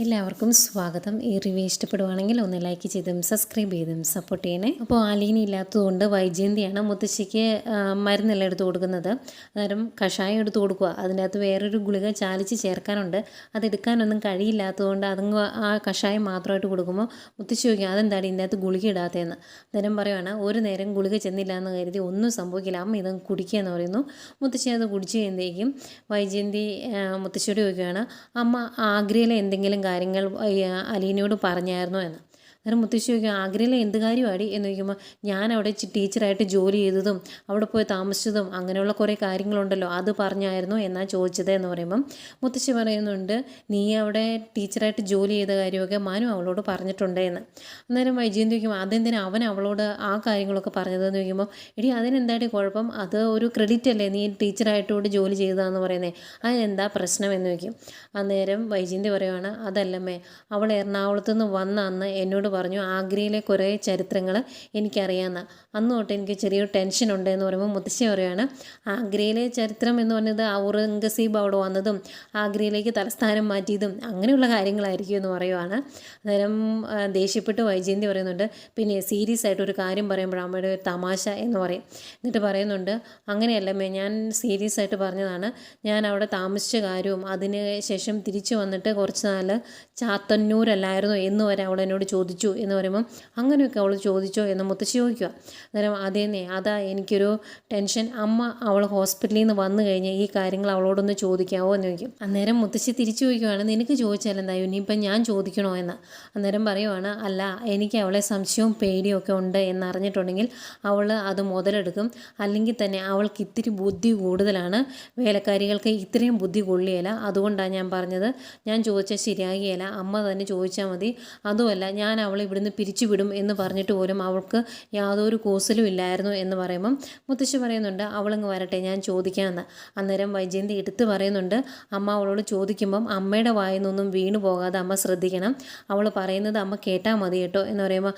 എല്ലാവർക്കും സ്വാഗതം. ഈ റിവ്യൂ ഇഷ്ടപ്പെടുവാണെങ്കിൽ ഒന്ന് ലൈക്ക് ചെയ്തും സബ്സ്ക്രൈബ് ചെയ്തും സപ്പോർട്ട് ചെയ്യണേ. അപ്പോൾ അലീന ഇല്ലാത്തതുകൊണ്ട് വൈജയന്തിയാണ് മുത്തശ്ശിക്ക് മരുന്നെല്ലാം എടുത്ത് കൊടുക്കുന്നത്. അന്നേരം കഷായം എടുത്ത് കൊടുക്കുക. അതിൻ്റെ അകത്ത് വേറൊരു ഗുളിക ചാലിച്ച് ചേർക്കാനുണ്ട്. അതെടുക്കാനൊന്നും കഴിയില്ലാത്തതുകൊണ്ട് അതങ്ങ് ആ കഷായം മാത്രമായിട്ട് കൊടുക്കുമ്പോൾ മുത്തശ്ശി ചോദിക്കും, അതെന്താണ് ഇതിൻ്റെ അകത്ത് ഗുളിക ഇടാത്തതെന്ന്. അന്നേരം പറയുവാണ്, ഒരു നേരം ഗുളിക ചെന്നില്ല എന്ന് കരുതി ഒന്നും സംഭവിക്കില്ല, അമ്മ ഇതങ്ങ് കുടിക്കുക എന്ന് പറയുന്നു. മുത്തശ്ശി അത് കുടിച്ച് കഴിയുമ്പോഴേക്കും വൈജയന്തി മുത്തശ്ശിയോട് ചോദിക്കുകയാണ്, അമ്മ ആഗ്രയിലെ എന്തെങ്കിലും കാര്യങ്ങൾ അലീനയോട് പറഞ്ഞായിരുന്നോ എന്ന്. അന്നേരം മുത്തശ്ശി ചോദിക്കും, ആഗ്രയിലെ എന്ത് കാര്യമാടി എന്ന് ചോദിക്കുമ്പോൾ, ഞാൻ അവിടെ ടീച്ചറായിട്ട് ജോലി ചെയ്തതും അവിടെ പോയി താമസിച്ചതും അങ്ങനെയുള്ള കുറേ കാര്യങ്ങളുണ്ടല്ലോ, അത് പറഞ്ഞായിരുന്നു എന്നാ ചോദിച്ചത് എന്ന് പറയുമ്പം മുത്തശ്ശി പറയുന്നുണ്ട്, നീ അവിടെ ടീച്ചറായിട്ട് ജോലി ചെയ്ത കാര്യമൊക്കെ മനു അവളോട് പറഞ്ഞിട്ടുണ്ട് എന്ന്. അന്നേരം വൈജയന്തി ചോദിക്കും, അതെന്തിനാ അവൻ അവളോട് ആ കാര്യങ്ങളൊക്കെ പറഞ്ഞതെന്ന് ചോദിക്കുമ്പോൾ, എടി അതിനെന്താടി കുഴപ്പം, അത് ഒരു ക്രെഡിറ്റ് അല്ലേ, നീ ടീച്ചറായിട്ടോട് ജോലി ചെയ്തതെന്ന് പറയുന്നത്, അതിനെന്താ പ്രശ്നം എന്ന് ചോദിക്കും. അന്നേരം വൈജയന്തി പറയുവാണ്, അതല്ലമ്മേ, അവൾ എറണാകുളത്ത് നിന്ന് വന്ന അന്ന് എന്നോട് പറഞ്ഞു ആഗ്രയിലെ കുറേ ചരിത്രങ്ങൾ എനിക്കറിയാമെന്ന്. അന്ന് തൊട്ട് എനിക്ക് ചെറിയൊരു ടെൻഷൻ ഉണ്ട് എന്ന് പറയുമ്പോൾ മുത്തശ്ശി പറയുകയാണ്, ആഗ്രയിലെ ചരിത്രം എന്ന് പറഞ്ഞത് ഔറംഗസീബ് അവിടെ വന്നതും ആഗ്രയിലേക്ക് തലസ്ഥാനം മാറ്റിയതും അങ്ങനെയുള്ള കാര്യങ്ങളായിരിക്കും എന്ന് പറയുവാണ്. അന്നേരം ദേഷ്യപ്പെട്ട് വൈജയന്തി പറയുന്നുണ്ട്, പിന്നെ സീരിയസ് ആയിട്ട് ഒരു കാര്യം പറയുമ്പോൾ അമ്മയുടെ ഒരു തമാശ എന്ന് പറയും. എന്നിട്ട് പറയുന്നുണ്ട്, അങ്ങനെയല്ലമ്മേ, ഞാൻ സീരിയസ് ആയിട്ട് പറഞ്ഞതാണ്. ഞാൻ അവിടെ താമസിച്ച കാര്യവും അതിന് ശേഷം തിരിച്ചു വന്നിട്ട് കുറച്ച് നാൾ ചാത്തന്നൂരല്ലായിരുന്നോ എന്ന് വരെ അവൾ എന്നോട് ചോദിച്ചു എന്ന് പറയുമ്പം, അങ്ങനെയൊക്കെ അവൾ ചോദിച്ചോ എന്ന് മുത്തശ്ശി ചോദിക്കുക. അന്നേരം അതേന്നേ, അതാ എനിക്കൊരു ടെൻഷൻ, അമ്മ അവൾ ഹോസ്പിറ്റലിൽ നിന്ന് വന്നു കഴിഞ്ഞാൽ ഈ കാര്യങ്ങൾ അവളോടൊന്ന് ചോദിക്കാവോ എന്ന് ചോദിക്കും. അന്നേരം മുത്തശ്ശി തിരിച്ചു ചോദിക്കുവാണ്, നിനക്ക് ചോദിച്ചാൽ എന്തായോ, ഇനിയിപ്പം ഞാൻ ചോദിക്കണോ എന്ന്. അന്നേരം പറയുവാണ്, അല്ല, എനിക്ക് അവളെ സംശയവും പേടിയും ഒക്കെ ഉണ്ട് എന്നറിഞ്ഞിട്ടുണ്ടെങ്കിൽ അവൾ അത് മുതലെടുക്കും. അല്ലെങ്കിൽ തന്നെ അവൾക്ക് ഇത്തിരി ബുദ്ധി കൂടുതലാണ്, വേലക്കാരികൾക്ക് ഇത്രയും ബുദ്ധി കൊള്ളിയല്ല. അതുകൊണ്ടാണ് ഞാൻ പറഞ്ഞത്, ഞാൻ ചോദിച്ചാൽ ശരിയാകിയല്ല, അമ്മ തന്നെ ചോദിച്ചാൽ മതി. അതുമല്ല, ഞാൻ അവളെ ഇവിടുന്ന് പിരിച്ചു വിടും എന്ന് പറഞ്ഞിട്ട് പോലും അവൾക്ക് യാതൊരു കൂസലും ഇല്ലായിരുന്നു എന്ന് പറയുമ്പം മുത്തശ്ശി പറയുന്നുണ്ട്, അവളങ്ങ് വരട്ടെ, ഞാൻ ചോദിക്കാമെന്ന്. അന്നേരം വൈജയന്തി എടുത്ത് പറയുന്നുണ്ട്, അമ്മ അവളോട് ചോദിക്കുമ്പം അമ്മയുടെ വായിൽ നിന്നൊന്നും വീണു പോകാതെ അമ്മ ശ്രദ്ധിക്കണം, അവൾ പറയുന്നത് അമ്മ കേട്ടാൽ മതി കേട്ടോ എന്ന് പറയുമ്പോൾ,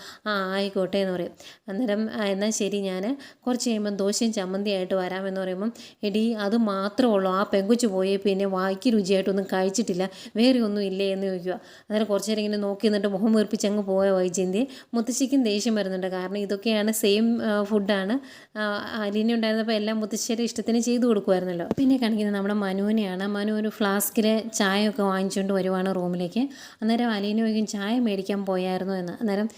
ആയിക്കോട്ടെ എന്ന് പറയും. അന്നേരം എന്നാൽ ശരി, ഞാൻ കുറച്ച് കഴിയുമ്പം ദോശയും ചമ്മന്തിയായിട്ട് വരാമെന്ന് പറയുമ്പം, എടി അത് മാത്രമേ ഉള്ളൂ, ആ പെങ്കുച്ച് പോയി പിന്നെ വായിക്ക് രുചിയായിട്ടൊന്നും കഴിച്ചിട്ടില്ല, വേറെ ഒന്നും ഇല്ലേ എന്ന് ചോദിക്കുക. അന്നേരം കുറച്ച് നേരം ഇങ്ങനെ നോക്കി നിന്നിട്ട് മുഖം വീർപ്പിച്ച് അങ്ങ് പോയ വൈജയന്തി. മുത്തശ്ശിക്കും ദേഷ്യം വരുന്നുണ്ട്, കാരണം ഇതൊക്കെയാണ് സെയിം ഫുഡാണ് അലീന ഉണ്ടായിരുന്നപ്പോൾ എല്ലാം മുത്തശ്ശിയുടെ ഇഷ്ടത്തിന് ചെയ്തു കൊടുക്കുമായിരുന്നല്ലോ. പിന്നെ കാണിക്കുന്നത് നമ്മുടെ മനുവിനെയാണ്. മനു ഒരു ഫ്ലാസ്കിൽ ചായയൊക്കെ വാങ്ങിച്ചുകൊണ്ട് വരുവാണ് റൂമിലേക്ക്. അന്നേരം അലീന ചോദിക്കും, ചായ മേടിക്കാൻ പോയായിരുന്നു എന്ന്. അന്നേരം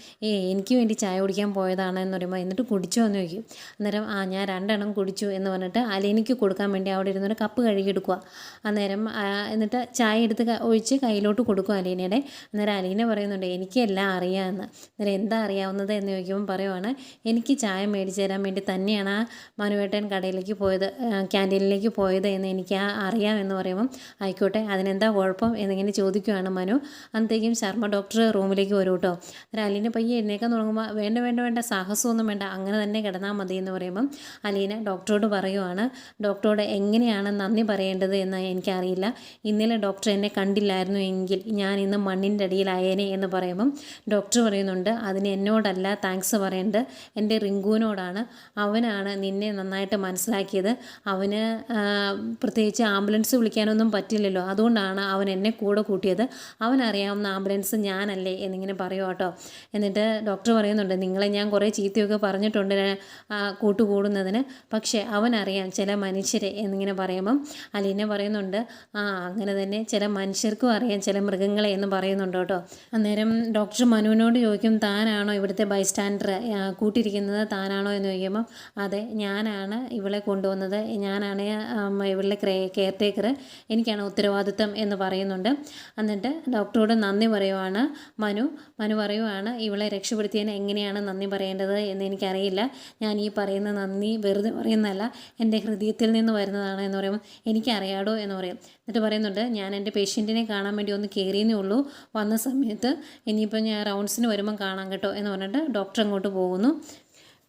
എനിക്ക് വേണ്ടി ചായ കുടിക്കാൻ പോയതാണ് എന്ന് പറയുമ്പോൾ, എന്നിട്ട് കുടിച്ചോ എന്ന് ചോദിക്കും. അന്നേരം ഞാൻ 2 എണ്ണം കുടിച്ചു എന്ന് പറഞ്ഞിട്ട് അലീനയ്ക്ക് കൊടുക്കാൻ വേണ്ടി അവിടെ ഇരുന്നൊരു കപ്പ് കഴുകിയെടുക്കുക. അന്നേരം എന്നിട്ട് ചായ എടുത്ത് ഒഴിച്ച് കയ്യിലോട്ട് കൊടുക്കും അലീനയുടെ. അന്നേരം അലീന പറയുന്നുണ്ട്, എനിക്കെല്ലാം അറിയാമെന്ന്. അന്നേരം എന്താ അറിയാവുന്നത് എന്ന് ചോദിക്കുമ്പോൾ പറയുവാണ്, എനിക്ക് ചായ മേടിച്ച് തരാൻ വേണ്ടി തന്നെയാണ് ആ മനുവേട്ടൻ കടയിലേക്ക് പോയത്, ക്യാൻറ്റീനിലേക്ക് പോയത് എന്ന് എനിക്ക് അറിയാമെന്ന് പറയുമ്പം, ആയിക്കോട്ടെ, അതിനെന്താ കുഴപ്പം എന്നിങ്ങനെ ചോദിക്കുകയാണ് മനു. അന്നത്തേക്കും ശർമ്മ ഡോക്ടർ റൂമിലേക്ക് വരും കേട്ടോ. അന്നേരം അലീന പയ്യെ എഴുന്നേക്കാൻ തുടങ്ങുമ്പോൾ, വേണ്ട വേണ്ട വേണ്ട, സാഹസമൊന്നും വേണ്ട, അങ്ങനെ തന്നെ കിടന്നാൽ മതി എന്ന് പറയുമ്പം അലീന ഡോക്ടറോട് പറയുവാണ്, ഡോക്ടറോട് എങ്ങനെയാണ് നന്ദി പറയേണ്ടത് എന്ന് എനിക്കറിയില്ല, ഇന്നലെ ഡോക്ടർ എന്നെ കണ്ടില്ലായിരുന്നു എങ്കിൽ ഞാൻ ഇന്ന് മണ്ണിൻ്റെ അടിയിലായേനെ എന്ന് പറയുമ്പം ഡോക്ടർ പറയുന്നുണ്ട്, അതിന് എന്നോടല്ല താങ്ക്സ് പറയേണ്ടത്, എൻ്റെ റിങ്കുവിനോടാണ്, അവനാണ് നിന്നെ നന്നായിട്ട് മനസ്സിലാക്കിയത്, അവന് പ്രത്യേകിച്ച് ആംബുലൻസ് വിളിക്കാനൊന്നും പറ്റില്ലല്ലോ, അതുകൊണ്ടാണ് അവൻ എന്നെ കൂടെ കൂട്ടിയത്, അവനറിയാവുന്ന ആംബുലൻസ് ഞാനല്ലേ എന്നിങ്ങനെ പറയുക കേട്ടോ. എന്നിട്ട് ഡോക്ടർ പറയുന്നുണ്ട്, നിങ്ങളെ ഞാൻ കുറേ ചീത്തയൊക്കെ പറഞ്ഞിട്ടുണ്ട് കൂട്ടുകൂടുന്നതിന്, പക്ഷേ അവനറിയാം ചില മനുഷ്യരെ എന്നിങ്ങനെ പറയുമ്പം അലീന പറയുന്നുണ്ട്, അങ്ങനെ തന്നെ ചില മനുഷ്യർക്കും അറിയാം ചില മൃഗങ്ങളെ എന്ന് പറയുന്നുണ്ട് കേട്ടോ. അന്നേരം ഡോക്ടർ മനുവിനോട് ചോദിക്കും, താനാണോ ഇവിടുത്തെ ബൈസ്റ്റാൻഡർ, കൂട്ടിയിരിക്കുന്നത് താനാണോ എന്ന് ചോദിക്കുമ്പം, അതെ, ഞാനാണ് ഇവളെ കൊണ്ടുവന്നത്, ഞാനാണ് ഇവളുടെ കെയർ ടേക്കർ, എനിക്കാണ് ഉത്തരവാദിത്തം എന്ന് പറയുന്നുണ്ട്. എന്നിട്ട് ഡോക്ടറോട് നന്ദി പറയുവാണ് മനു പറയുവാണ്, ഇവളെ രക്ഷപ്പെടുത്തിയതിന് എങ്ങനെയാണ് നന്ദി പറയേണ്ടത് എന്ന് എനിക്കറിയില്ല, ഞാൻ ഈ പറയുന്ന നന്ദി വെറുതെ പറയുന്നതല്ല, എൻ്റെ ഹൃദയത്തിൽ നിന്ന് വരുന്നതാണ് എന്ന് പറയുമ്പോൾ, എനിക്കറിയാടോ എന്ന് പറയും. എന്നിട്ട് പറയുന്നുണ്ട്, ഞാൻ എൻ്റെ പേഷ്യൻറ്റിനെ കാണാൻ വേണ്ടി ഒന്ന് കയറിയെന്നേ ഉള്ളൂ, വന്ന സമയത്ത് ഇനിയിപ്പോൾ ഞാൻ റൗണ്ട്സിന് വരുമ്പം കാണാം കേട്ടോ എന്ന് പറഞ്ഞിട്ട് ഡോക്ടർ അങ്ങോട്ട് പോകുന്നു.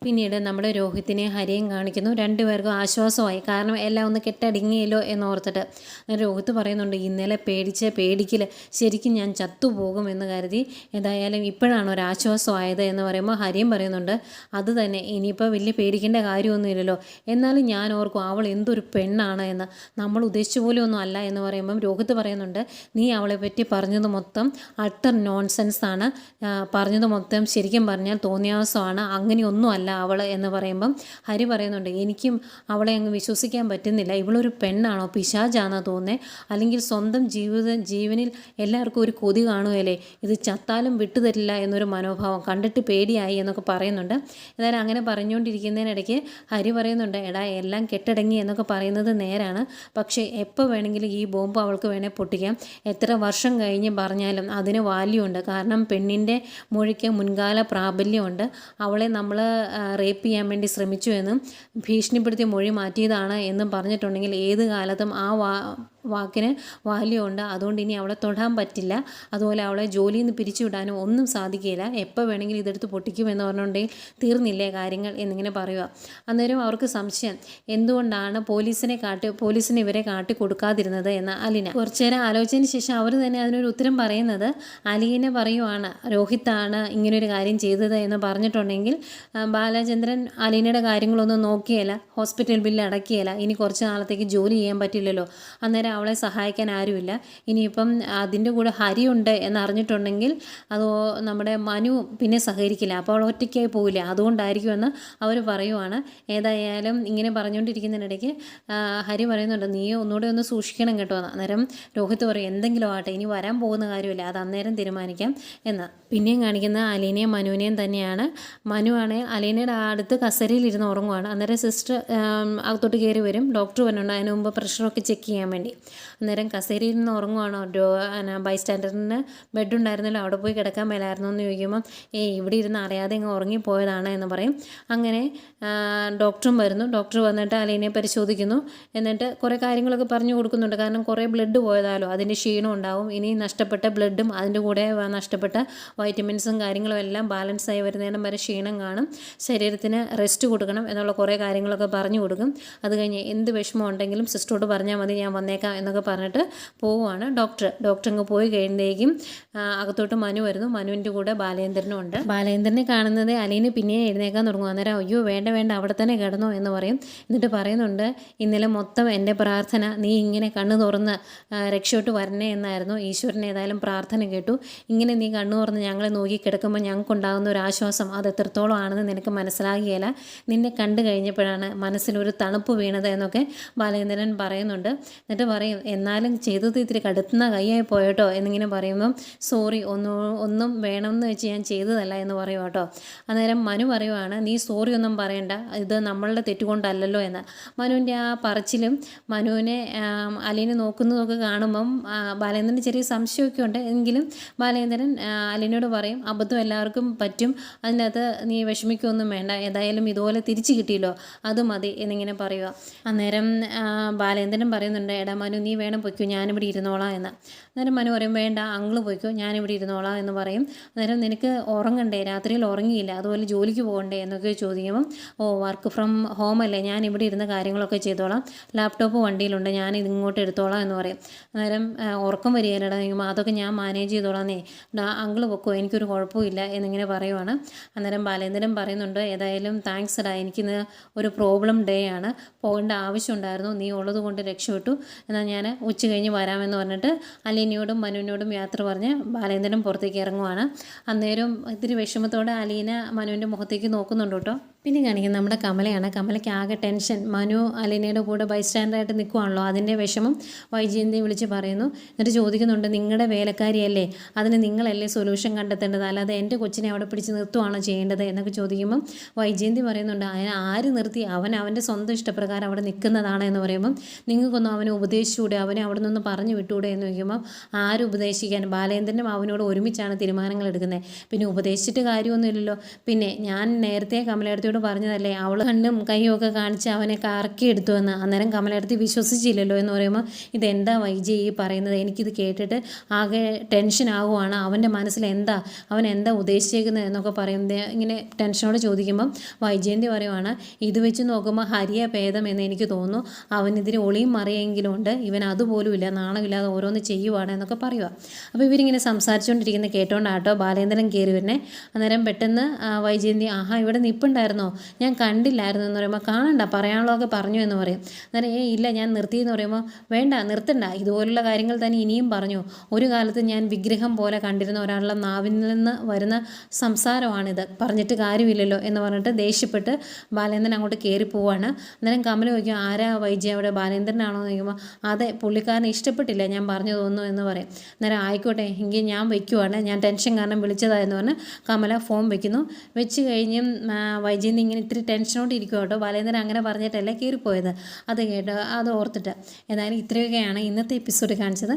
പിന്നീട് നമ്മുടെ രോഹിത്തിനെ ഹരിയും കാണിക്കുന്നു. രണ്ടുപേർക്കും ആശ്വാസമായി. കാരണം എല്ലാം ഒന്ന് കെട്ടടങ്ങിയല്ലോ എന്നോർത്തിട്ട്. രോഹിത്ത് പറയുന്നുണ്ട്, ഇന്നലെ പേടിക്കൽ ശരിക്കും ഞാൻ ചത്തുപോകും എന്ന് കരുതി. ഏതായാലും ഇപ്പോഴാണ് ഒരാശ്വാസമായത് എന്ന് പറയുമ്പോൾ ഹരിയും പറയുന്നുണ്ട്, അത് തന്നെ, ഇനിയിപ്പോൾ വലിയ പേടിക്കേണ്ട കാര്യമൊന്നുമില്ലല്ലോ. എന്നാലും ഞാൻ ഓർക്കും അവൾ എന്തൊരു പെണ്ണാണ് എന്ന്. നമ്മൾ ഉദ്ദേശിച്ച പോലെ ഒന്നും അല്ല എന്ന് പറയുമ്പം രോഹിത്ത് പറയുന്നുണ്ട്, നീ അവളെ പറ്റി പറഞ്ഞത് മൊത്തം അട്ടർ നോൺസെൻസ് ആണ്. പറഞ്ഞത് മൊത്തം ശരിക്കും പറഞ്ഞാൽ തോന്നിയാസമാണ്. അങ്ങനെയൊന്നും അല്ല അവൾ എന്ന് പറയുമ്പം ഹരി പറയുന്നുണ്ട്, എനിക്കും അവളെ അങ്ങ് വിശ്വസിക്കാൻ പറ്റുന്നില്ല. ഇവളൊരു പെണ്ണാണോ, പിശാചാണെന്ന് തോന്നുന്നത്. അല്ലെങ്കിൽ സ്വന്തം ജീവനിൽ എല്ലാവർക്കും ഒരു കൊതി കാണുകയല്ലേ, ഇത് ചത്താലും വിട്ടുതരില്ല എന്നൊരു മനോഭാവം കണ്ടിട്ട് പേടിയായി എന്നൊക്കെ പറയുന്നുണ്ട്. എന്തായാലും അങ്ങനെ പറഞ്ഞുകൊണ്ടിരിക്കുന്നതിനിടയ്ക്ക് ഹരി പറയുന്നുണ്ട്, എടാ എല്ലാം കെട്ടടങ്ങി എന്നൊക്കെ പറയുന്നത് നേരാണ്. പക്ഷേ എപ്പോൾ വേണമെങ്കിലും ഈ ബോംബ് അവൾക്ക് വേണേൽ പൊട്ടിക്കാം. എത്ര വർഷം കഴിഞ്ഞ് പറഞ്ഞാലും അതിന് വാല്യൂ ഉണ്ട്. കാരണം പെണ്ണിൻ്റെ മൊഴിക്ക് മുൻകാല പ്രാബല്യമുണ്ട്. അവളെ നമ്മൾ റേപ്പ് ചെയ്യാൻ വേണ്ടി ശ്രമിച്ചു എന്നും ഭീഷണിപ്പെടുത്തി മൊഴി മാറ്റിയതാണ് എന്നും പറഞ്ഞിട്ടുണ്ടെങ്കിൽ ഏത് കാലത്തും ആ വാക്കിന് വാല്യൂ ഉണ്ട്. അതുകൊണ്ട് ഇനി അവളെ തൊടാൻ പറ്റില്ല. അതുപോലെ അവളെ ജോലിയിൽ നിന്ന് പിരിച്ചുവിടാനും ഒന്നും സാധിക്കില്ല. എപ്പോൾ വേണമെങ്കിലും ഇതെടുത്ത് പൊട്ടിക്കുമെന്ന് പറഞ്ഞുകൊണ്ടെങ്കിൽ തീർന്നില്ലേ കാര്യങ്ങൾ എന്നിങ്ങനെ പറയുക. അന്നേരം അവർക്ക് സംശയം, എന്തുകൊണ്ടാണ് പോലീസിനെ ഇവരെ കാട്ടി കൊടുക്കാതിരുന്നത് എന്ന് അലീന. കുറച്ചു നേരം ആലോചിച്ചതിന് ശേഷം അവർ തന്നെ അതിനൊരു ഉത്തരം പറയുന്നത്, അലീന പറയുവാണ് രോഹിത്താണ് ഇങ്ങനൊരു കാര്യം ചെയ്തത് എന്ന് പറഞ്ഞിട്ടുണ്ടെങ്കിൽ ബാലചന്ദ്രൻ അലീനയുടെ കാര്യങ്ങളൊന്നും നോക്കിയല്ല, ഹോസ്പിറ്റൽ ബില്ല് അടക്കിയല്ല, ഇനി കുറച്ച് നാളത്തേക്ക് ജോലി ചെയ്യാൻ പറ്റില്ലല്ലോ. അന്നേരം അവളെ സഹായിക്കാൻ ആരുമില്ല. ഇനിയിപ്പം അതിൻ്റെ കൂടെ ഹരിയുണ്ട് എന്നറിഞ്ഞിട്ടുണ്ടെങ്കിൽ അതോ നമ്മുടെ മനു പിന്നെ സഹകരിക്കില്ല, അപ്പോൾ അവൾ ഒറ്റയ്ക്കായി പോവില്ല. അതുകൊണ്ടായിരിക്കുമെന്ന് അവർ പറയുവാണ്. ഏതായാലും ഇങ്ങനെ പറഞ്ഞുകൊണ്ടിരിക്കുന്നതിനിടയ്ക്ക് ഹരി പറയുന്നുണ്ട്, നീ ഒന്നുകൂടെ ഒന്ന് സൂക്ഷിക്കണം കേട്ടോ. അന്നേരം രോഹിത്ത് പറയും, എന്തെങ്കിലും ആട്ടെ, ഇനി വരാൻ പോകുന്ന കാര്യമില്ല, അത് അന്നേരം തീരുമാനിക്കാം എന്ന്. പിന്നെയും കാണിക്കുന്ന അലീനയും മനുവിനെയും തന്നെയാണ്. മനുവാണ് അലീനയുടെ അടുത്ത് കസേരയിൽ ഉറങ്ങുവാണ്. അന്നേരം സിസ്റ്റർ അകത്തോട്ട് കയറി വരും. ഡോക്ടർ വന്നിട്ടുണ്ട് അതിന് മുമ്പ് പ്രഷറൊക്കെ ചെക്ക് ചെയ്യാൻ വേണ്ടി. അന്നേരം കസേരയിൽ നിന്ന് ഉറങ്ങുവാണോ, ബൈസ്റ്റാൻഡറിന് ബെഡുണ്ടായിരുന്നല്ലോ, അവിടെ പോയി കിടക്കാൻ മേലായിരുന്നു എന്ന് ചോദിക്കുമ്പം ഇവിടെ ഇരുന്ന് അറിയാതെ ഇങ്ങ് ഉറങ്ങിപ്പോയതാണ് എന്ന് പറയും. അങ്ങനെ ഡോക്ടറും വരുന്നു. ഡോക്ടർ വന്നിട്ട് അലീനയെ പരിശോധിക്കുന്നു. എന്നിട്ട് കുറേ കാര്യങ്ങളൊക്കെ പറഞ്ഞു കൊടുക്കുന്നുണ്ട്. കാരണം കുറേ ബ്ലഡ് പോയതാലോ, അതിൻ്റെ ക്ഷീണം ഉണ്ടാവും. ഇനി നഷ്ടപ്പെട്ട ബ്ലഡും അതിൻ്റെ കൂടെ നഷ്ടപ്പെട്ട വൈറ്റമിൻസും കാര്യങ്ങളും എല്ലാം ബാലൻസായി വരുന്നതിനും വരെ ക്ഷീണം കാണും. ശരീരത്തിന് റെസ്റ്റ് കൊടുക്കണം എന്നുള്ള കുറേ കാര്യങ്ങളൊക്കെ പറഞ്ഞു കൊടുക്കും. അത് കഴിഞ്ഞ് എന്ത് വിഷമം ഉണ്ടെങ്കിലും സിസ്റ്ററോട് പറഞ്ഞാൽ മതി, ഞാൻ വന്നേക്കാം എന്നൊക്കെ പറഞ്ഞിട്ട് പോവുകയാണ് ഡോക്ടർ അങ്ങ് പോയി കഴിയുമ്പോഴേക്കും അകത്തോട്ട് മനു വരുന്നു. മനുവിൻ്റെ കൂടെ ബാലേന്ദ്രനും ഉണ്ട്. ബാലേന്ദ്രനെ കാണുന്നത് അലീന പിന്നെ എഴുന്നേക്കാൻ തുടങ്ങും. അന്നേരം അയ്യോ വേണ്ട അവിടെ തന്നെ കിടന്നോ എന്ന് പറയും. എന്നിട്ട് പറയുന്നുണ്ട്, ഇന്നലെ മൊത്തം എൻ്റെ പ്രാർത്ഥന നീ ഇങ്ങനെ കണ്ണു തുറന്ന് രക്ഷോട്ട് വരണേ എന്നായിരുന്നു. ഈശ്വരൻ ഏതായാലും പ്രാർത്ഥന കേട്ടു. ഇങ്ങനെ നീ കണ്ണു തുറന്ന് ഞങ്ങളെ നോക്കി കിടക്കുമ്പോൾ ഞങ്ങൾക്കുണ്ടാകുന്ന ഒരു ആശ്വാസം അത് എത്രത്തോളം ആണെന്ന് നിനക്ക് മനസ്സിലാകുകയില്ല. നിന്നെ കണ്ടു കഴിഞ്ഞപ്പോഴാണ് മനസ്സിലൊരു തണുപ്പ് വീണത് എന്നൊക്കെ ബാലേന്ദ്രൻ പറയുന്നുണ്ട്. എന്നിട്ട് പറയും, എന്നാലും ചെയ്തത് ഇത്തിരി കടുത്തുന്ന കൈയായി പോയട്ടോ എന്നിങ്ങനെ പറയുമ്പം സോറി, ഒന്നും വേണമെന്ന് വെച്ച് ഞാൻ ചെയ്തതല്ല എന്ന് പറയും കേട്ടോ. അന്നേരം മനു പറയുവാണ്, നീ സോറി ഒന്നും പറയണ്ട, ഇത് നമ്മളുടെ തെറ്റുകൊണ്ടല്ലല്ലോ എന്ന്. മനുവിൻ്റെ ആ പറച്ചിലും മനുവിനെ അലീനെ നോക്കുന്നതൊക്കെ കാണുമ്പം ബാലേന്ദ്രന് ചെറിയ സംശയമൊക്കെ ഉണ്ട്. എങ്കിലും ബാലേന്ദ്രൻ അലീനോട് പറയും, അബദ്ധം എല്ലാവർക്കും പറ്റും, അതിനകത്ത് നീ വിഷമിക്കൊന്നും വേണ്ട, ഏതായാലും ഇതുപോലെ തിരിച്ചു കിട്ടിയല്ലോ, അത് മതി എന്നിങ്ങനെ പറയുക. അന്നേരം ബാലേന്ദ്രൻ പറയുന്നുണ്ട്, എടാ മനു നീ വേണം പൊയ്ക്കോ, ഞാനിവിടെ ഇരുന്നോളാം എന്ന്. അന്നേരം മനു പറയും, വേണ്ട അങ്കിള് പോയിക്കോ, ഞാനിവിടെ ഇരുന്നോളാം എന്ന് പറയും. അന്നേരം നിനക്ക് ഉറങ്ങണ്ടേ, രാത്രിയിൽ ഉറങ്ങിയില്ല, അതുപോലെ ജോലിക്ക് പോകണ്ടേ എന്നൊക്കെ ചോദിക്കുമ്പം വർക്ക് ഫ്രം ഹോം അല്ലേ, ഞാൻ ഇവിടെ ഇരുന്ന കാര്യങ്ങളൊക്കെ ചെയ്തോളാം, ലാപ്ടോപ്പ് വണ്ടിയിലുണ്ട്, ഞാൻ ഇതിങ്ങോട്ട് എടുത്തോളാം എന്ന് പറയും. അന്നേരം ഉറക്കം വരികയില്ലടാ നിൽക്കുമ്പോൾ അതൊക്കെ ഞാൻ മാനേജ് ചെയ്തോളാന്നേ, അങ്കിള് പൊക്കോ, എനിക്കൊരു കുഴപ്പമില്ല എന്നിങ്ങനെ പറയുവാണ്. അന്നേരം ബാലേന്ദ്രൻ പറയുന്നുണ്ട്, ഏതായാലും താങ്ക്സ് ഡാ, എനിക്കിന്ന് ഒരു പ്രോബ്ലം ഡേ ആണ്, പോകേണ്ട ആവശ്യമുണ്ടായിരുന്നു, നീ ഉള്ളത് കൊണ്ട് രക്ഷപ്പെട്ടു, എന്നാൽ ഞാൻ ഉച്ച കഴിഞ്ഞ് വരാമെന്ന് പറഞ്ഞിട്ട് അലീനയോടും മനുവിനോടും യാത്ര പറഞ്ഞ് ബാലേന്ദ്രൻ പുറത്തേക്ക് ഇറങ്ങുവാണ്. അന്നേരം ഇത്തിരി വിഷമത്തോടെ അലീന മനുവിൻ്റെ മുഖത്തേക്ക് നോക്കുന്നുണ്ട് കേട്ടോ. പിന്നെ കാണിക്കുന്നത് നമ്മുടെ കമലയാണ്. കമലയ്ക്ക് ആകെ ടെൻഷൻ. മനു അലീനയുടെ കൂടെ ബൈസ്റ്റാൻഡറായിട്ട് നിൽക്കുവാണല്ലോ, അതിൻ്റെ വിഷമം വൈജയന്തി വിളിച്ച് പറയുന്നു. എന്നിട്ട് ചോദിക്കുന്നുണ്ട്, നിങ്ങളുടെ വേലക്കാരിയല്ലേ, അതിന് നിങ്ങളല്ലേ സൊല്യൂഷൻ കണ്ടെത്തേണ്ടത്, അല്ലാതെ എൻ്റെ കൊച്ചിനെ അവിടെ പിടിച്ച് നിർത്തുവാണോ ചെയ്യേണ്ടത് എന്നൊക്കെ ചോദിക്കുമ്പം വൈജയന്തി പറയുന്നുണ്ട്, അതിനെ ആര് നിർത്തി, അവൻ്റെ സ്വന്തം ഇഷ്ടപ്രകാരം അവിടെ നിൽക്കുന്നതാണ് എന്ന് പറയുമ്പം നിങ്ങൾക്കൊന്നും അവനെ ഉപദേശിച്ചുകൂടെ, അവനെ അവിടെ നിന്ന് പറഞ്ഞു വിട്ടുകൂടെ എന്ന് ചോദിക്കുമ്പം ആരും ഉപദേശിക്കാൻ, ബാലേന്ദ്രനും അവനോട് ഒരുമിച്ചാണ് തീരുമാനങ്ങൾ എടുക്കുന്നത്, പിന്നെ ഉപദേശിച്ചിട്ട് കാര്യമൊന്നുമില്ലല്ലോ. പിന്നെ ഞാൻ നേരത്തെ കമലയെടുത്ത് വൈജയന്തിയോട് പറഞ്ഞതല്ലേ അവൾ കണ്ണും കൈയും ഒക്കെ കാണിച്ച് അവനെ കറക്കിയെടുത്തു എന്ന്. അന്നേരം കമലടുത്ത് വിശ്വസിച്ചില്ലല്ലോ എന്ന് പറയുമ്പോൾ ഇതെന്താ വൈജയ് ഈ പറയുന്നത്, എനിക്കിത് കേട്ടിട്ട് ആകെ ടെൻഷൻ ആവുകയാണ്, അവൻ്റെ മനസ്സിൽ അവൻ എന്താ ഉദ്ദേശിച്ചേക്കുന്നത് എന്നൊക്കെ പറയുന്നത് ഇങ്ങനെ ടെൻഷനോട് ചോദിക്കുമ്പം വൈജയന്തി പറയുവാണ് ഇത് വെച്ച് നോക്കുമ്പോൾ ഹരിയ ഭേദം എന്ന് എനിക്ക് തോന്നുന്നു, അവനെതിരെ ഒളിയും മറിയെങ്കിലും ഉണ്ട്, ഇവൻ അതുപോലും ഇല്ല, നാണമില്ലാതെ ഓരോന്ന് ചെയ്യുവാണ് എന്നൊക്കെ പറയുക. അപ്പോൾ ഇവരിങ്ങനെ സംസാരിച്ചുകൊണ്ടിരിക്കുന്ന കേട്ടോണ്ടാട്ടോ ബാലേന്ദ്രൻ കയറി വരുന്നേ. അന്നേരം പെട്ടെന്ന് വൈജയന്തി ആഹാ ഇവിടെ നിൽപ്പുണ്ടായിരുന്നോ, ഞാൻ കണ്ടില്ലായിരുന്നു എന്ന് പറയുമ്പോൾ കാണണ്ട പറയാനുള്ളതൊക്കെ പറഞ്ഞു എന്ന് പറയും. അന്നേരം ഇല്ല ഞാൻ നിർത്തിയെന്ന് പറയുമ്പോൾ വേണ്ട നിർത്തണ്ട, ഇതുപോലുള്ള കാര്യങ്ങൾ തന്നെ ഇനിയും പറഞ്ഞു, ഒരു കാലത്ത് ഞാൻ വിഗ്രഹം പോലെ കണ്ടിരുന്ന ഒരാളുടെ നാവിൽ നിന്ന് വരുന്ന സംസാരമാണിത്, പറഞ്ഞിട്ട് കാര്യമില്ലല്ലോ എന്ന് പറഞ്ഞിട്ട് ദേഷ്യപ്പെട്ട് ബാലേന്ദ്രൻ അങ്ങോട്ട് കയറി പോവാണ്. അന്നേരം കമൽ ചോദിക്കും ആരാ വൈജയ അവിടെ, ബാലേന്ദ്രനാണോ എന്ന് ചോദിക്കുമ്പോൾ അതെ പുള്ളിക്കാരനെ ഇഷ്ടപ്പെട്ടില്ല ഞാൻ പറഞ്ഞു തോന്നുന്നു എന്ന് പറയും. അന്നേരം ആയിക്കോട്ടെ എങ്കിൽ ഞാൻ വയ്ക്കുവാണ്, ഞാൻ ടെൻഷൻ കാരണം വിളിച്ചതായെന്ന് പറഞ്ഞ് കമല ഫോൺ വെക്കുന്നു. വെച്ച് കഴിഞ്ഞും വൈജയന്തി ഇങ്ങനെ ഇത്തിരി ടെൻഷനോട് ഇരിക്കും കേട്ടോ, ബാലേന്ദ്രൻ അങ്ങനെ പറഞ്ഞിട്ടല്ലേ കയറിപ്പോയത് അത് കേട്ടോ, അത് ഓർത്തിട്ട്. എന്നാലും ഇത്രയൊക്കെയാണ് ഇന്നത്തെ എപ്പിസോഡ് കാണിച്ചത്.